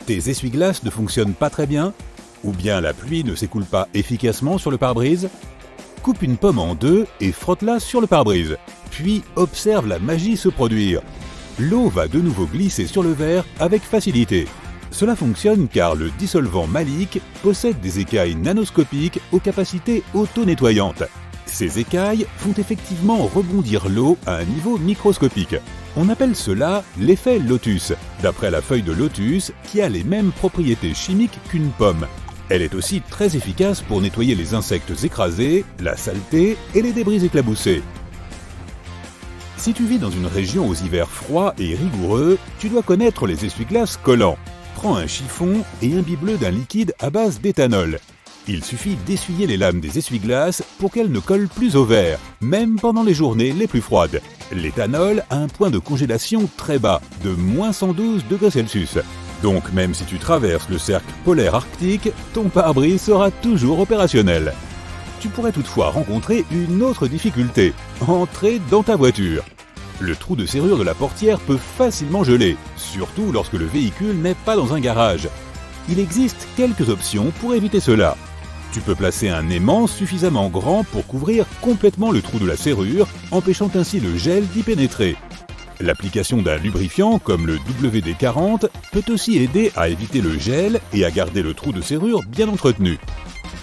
Tes essuie-glaces ne fonctionnent pas très bien? Ou bien la pluie ne s'écoule pas efficacement sur le pare-brise? Coupe une pomme en deux et frotte-la sur le pare-brise. Puis observe la magie se produire. L'eau va de nouveau glisser sur le verre avec facilité. Cela fonctionne car le dissolvant Malik possède des écailles nanoscopiques aux capacités auto-nettoyantes. Ces écailles font effectivement rebondir l'eau à un niveau microscopique. On appelle cela l'effet lotus, d'après la feuille de lotus qui a les mêmes propriétés chimiques qu'une pomme. Elle est aussi très efficace pour nettoyer les insectes écrasés, la saleté et les débris éclaboussés. Si tu vis dans une région aux hivers froids et rigoureux, tu dois connaître les essuie-glaces collants. Prends un chiffon et imbibe-le d'un liquide à base d'éthanol. Il suffit d'essuyer les lames des essuie-glaces pour qu'elles ne collent plus au verre, même pendant les journées les plus froides. L'éthanol a un point de congélation très bas, de moins 112 degrés Celsius. Donc même si tu traverses le cercle polaire arctique, ton pare-brise sera toujours opérationnel. Tu pourrais toutefois rencontrer une autre difficulté, entrer dans ta voiture. Le trou de serrure de la portière peut facilement geler, surtout lorsque le véhicule n'est pas dans un garage. Il existe quelques options pour éviter cela. Tu peux placer un aimant suffisamment grand pour couvrir complètement le trou de la serrure, empêchant ainsi le gel d'y pénétrer. L'application d'un lubrifiant comme le WD-40 peut aussi aider à éviter le gel et à garder le trou de serrure bien entretenu.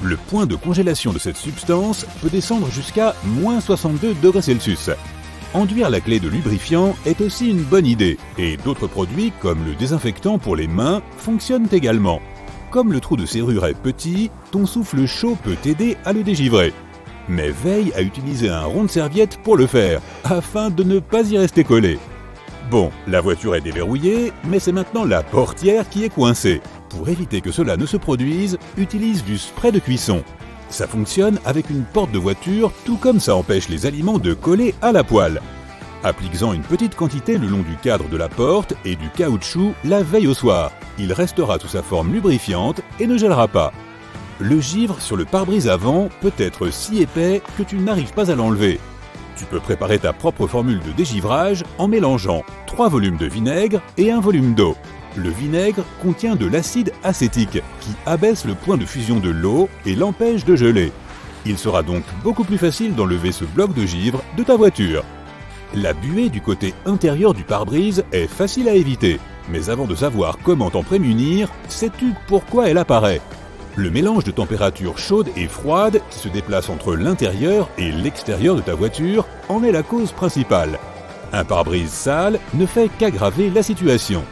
Le point de congélation de cette substance peut descendre jusqu'à moins 62 degrés Celsius. Enduire la clé de lubrifiant est aussi une bonne idée, et d'autres produits comme le désinfectant pour les mains fonctionnent également. Comme le trou de serrure est petit, ton souffle chaud peut t'aider à le dégivrer. Mais veille à utiliser un rond de serviette pour le faire, afin de ne pas y rester collé. Bon, la voiture est déverrouillée, mais c'est maintenant la portière qui est coincée. Pour éviter que cela ne se produise, utilise du spray de cuisson. Ça fonctionne avec une porte de voiture, tout comme ça empêche les aliments de coller à la poêle. Applique-en une petite quantité le long du cadre de la porte et du caoutchouc la veille au soir. Il restera sous sa forme lubrifiante et ne gèlera pas. Le givre sur le pare-brise avant peut être si épais que tu n'arrives pas à l'enlever. Tu peux préparer ta propre formule de dégivrage en mélangeant 3 volumes de vinaigre et 1 volume d'eau. Le vinaigre contient de l'acide acétique qui abaisse le point de fusion de l'eau et l'empêche de geler. Il sera donc beaucoup plus facile d'enlever ce bloc de givre de ta voiture. La buée du côté intérieur du pare-brise est facile à éviter, mais avant de savoir comment t'en prémunir, sais-tu pourquoi elle apparaît? Le mélange de températures chaudes et froides qui se déplace entre l'intérieur et l'extérieur de ta voiture en est la cause principale. Un pare-brise sale ne fait qu'aggraver la situation.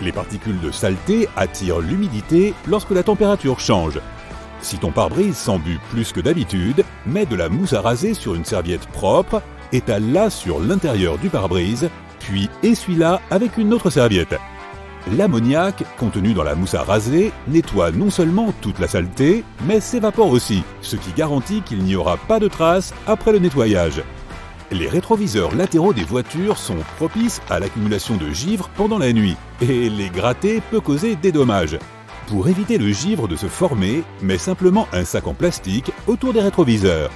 Les particules de saleté attirent l'humidité lorsque la température change. Si ton pare-brise s'embue plus que d'habitude, mets de la mousse à raser sur une serviette propre, étale-la sur l'intérieur du pare-brise, puis essuie-la avec une autre serviette. L'ammoniac contenu dans la mousse à raser nettoie non seulement toute la saleté, mais s'évapore aussi, ce qui garantit qu'il n'y aura pas de traces après le nettoyage. Les rétroviseurs latéraux des voitures sont propices à l'accumulation de givre pendant la nuit, et les gratter peut causer des dommages. Pour éviter le givre de se former, mets simplement un sac en plastique autour des rétroviseurs.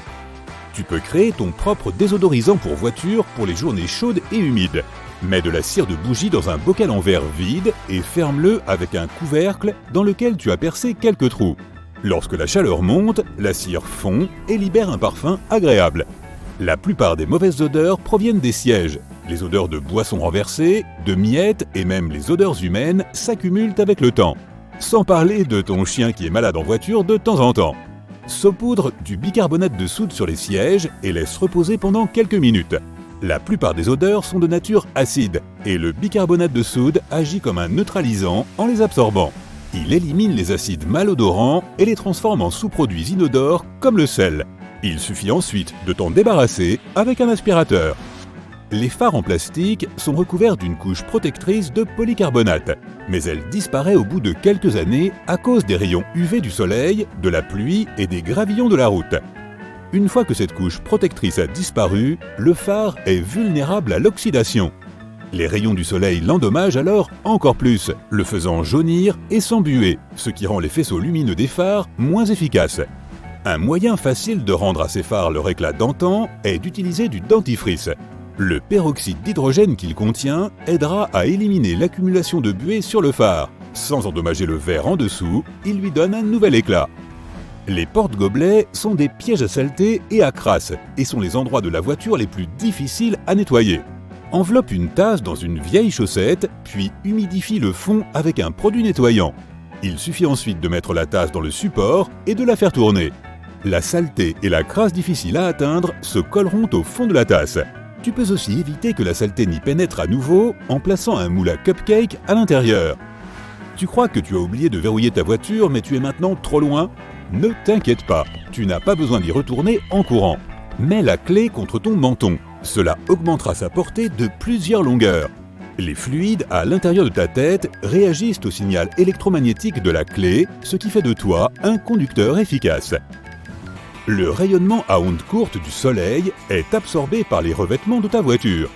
Tu peux créer ton propre désodorisant pour voiture pour les journées chaudes et humides. Mets de la cire de bougie dans un bocal en verre vide et ferme-le avec un couvercle dans lequel tu as percé quelques trous. Lorsque la chaleur monte, la cire fond et libère un parfum agréable. La plupart des mauvaises odeurs proviennent des sièges. Les odeurs de boissons renversées, de miettes et même les odeurs humaines s'accumulent avec le temps. Sans parler de ton chien qui est malade en voiture de temps en temps. Saupoudre du bicarbonate de soude sur les sièges et laisse reposer pendant quelques minutes. La plupart des odeurs sont de nature acide et le bicarbonate de soude agit comme un neutralisant en les absorbant. Il élimine les acides malodorants et les transforme en sous-produits inodores comme le sel. Il suffit ensuite de t'en débarrasser avec un aspirateur. Les phares en plastique sont recouverts d'une couche protectrice de polycarbonate, mais elle disparaît au bout de quelques années à cause des rayons UV du soleil, de la pluie et des gravillons de la route. Une fois que cette couche protectrice a disparu, le phare est vulnérable à l'oxydation. Les rayons du soleil l'endommagent alors encore plus, le faisant jaunir et s'embuer, ce qui rend les faisceaux lumineux des phares moins efficaces. Un moyen facile de rendre à ces phares leur éclat d'antan est d'utiliser du dentifrice. Le peroxyde d'hydrogène qu'il contient aidera à éliminer l'accumulation de buée sur le phare, Sans endommager le verre en dessous, il lui donne un nouvel éclat. Les porte-gobelets sont des pièges à saleté et à crasse et sont les endroits de la voiture les plus difficiles à nettoyer. Enveloppe une tasse dans une vieille chaussette, puis humidifie le fond avec un produit nettoyant. Il suffit ensuite de mettre la tasse dans le support et de la faire tourner. La saleté et la crasse difficiles à atteindre se colleront au fond de la tasse. Tu peux aussi éviter que la saleté n'y pénètre à nouveau en plaçant un moule à cupcake à l'intérieur. Tu crois que tu as oublié de verrouiller ta voiture mais tu es maintenant trop loin ? Ne t'inquiète pas, tu n'as pas besoin d'y retourner en courant. Mets la clé contre ton menton, cela augmentera sa portée de plusieurs longueurs. Les fluides à l'intérieur de ta tête réagissent au signal électromagnétique de la clé, ce qui fait de toi un conducteur efficace. Le rayonnement à ondes courtes du soleil est absorbé par les revêtements de ta voiture.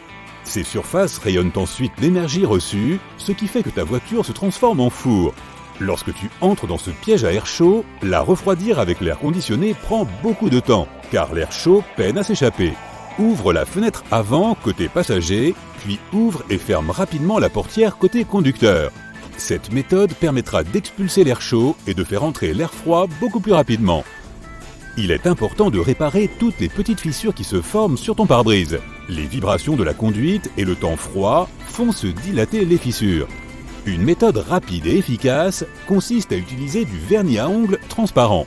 Ces surfaces rayonnent ensuite l'énergie reçue, ce qui fait que ta voiture se transforme en four. Lorsque tu entres dans ce piège à air chaud, la refroidir avec l'air conditionné prend beaucoup de temps, car l'air chaud peine à s'échapper. Ouvre la fenêtre avant côté passager, puis ouvre et ferme rapidement la portière côté conducteur. Cette méthode permettra d'expulser l'air chaud et de faire entrer l'air froid beaucoup plus rapidement. Il est important de réparer toutes les petites fissures qui se forment sur ton pare-brise. Les vibrations de la conduite et le temps froid font se dilater les fissures. Une méthode rapide et efficace consiste à utiliser du vernis à ongles transparent.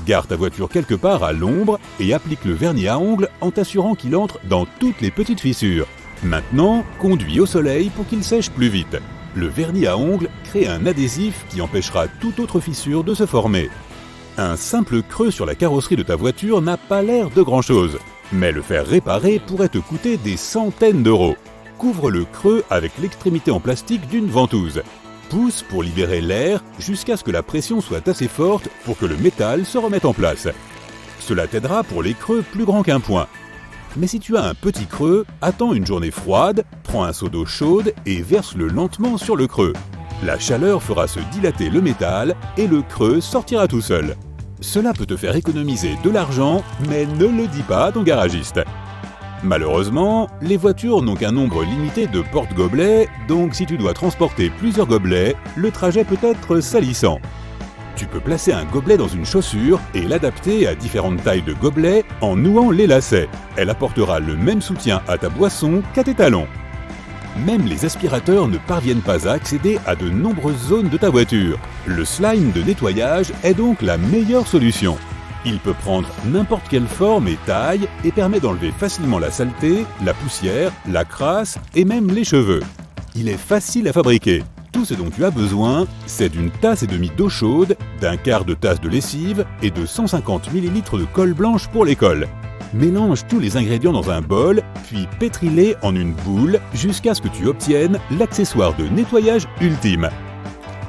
Gare ta voiture quelque part à l'ombre et applique le vernis à ongles en t'assurant qu'il entre dans toutes les petites fissures. Maintenant, conduis au soleil pour qu'il sèche plus vite. Le vernis à ongles crée un adhésif qui empêchera toute autre fissure de se former. Un simple creux sur la carrosserie de ta voiture n'a pas l'air de grand-chose, mais le faire réparer pourrait te coûter des centaines d'euros. Couvre le creux avec l'extrémité en plastique d'une ventouse. Pousse pour libérer l'air jusqu'à ce que la pression soit assez forte pour que le métal se remette en place. Cela t'aidera pour les creux plus grands qu'un point. Mais si tu as un petit creux, attends une journée froide, prends un seau d'eau chaude et verse-le lentement sur le creux. La chaleur fera se dilater le métal et le creux sortira tout seul. Cela peut te faire économiser de l'argent, mais ne le dis pas à ton garagiste. Malheureusement, les voitures n'ont qu'un nombre limité de porte-gobelets, donc si tu dois transporter plusieurs gobelets, le trajet peut être salissant. Tu peux placer un gobelet dans une chaussure et l'adapter à différentes tailles de gobelets en nouant les lacets. Elle apportera le même soutien à ta boisson qu'à tes talons. Même les aspirateurs ne parviennent pas à accéder à de nombreuses zones de ta voiture. Le slime de nettoyage est donc la meilleure solution. Il peut prendre n'importe quelle forme et taille et permet d'enlever facilement la saleté, la poussière, la crasse et même les cheveux. Il est facile à fabriquer. Tout ce dont tu as besoin, c'est d'une tasse et demie d'eau chaude, d'un quart de tasse de lessive et de 150 ml de colle blanche pour les cols. Mélange tous les ingrédients dans un bol, puis pétris-les en une boule jusqu'à ce que tu obtiennes l'accessoire de nettoyage ultime.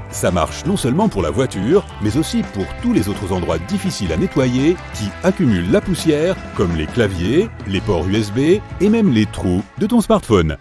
Ça marche non seulement pour la voiture, mais aussi pour tous les autres endroits difficiles à nettoyer qui accumulent la poussière, comme les claviers, les ports USB et même les trous de ton smartphone.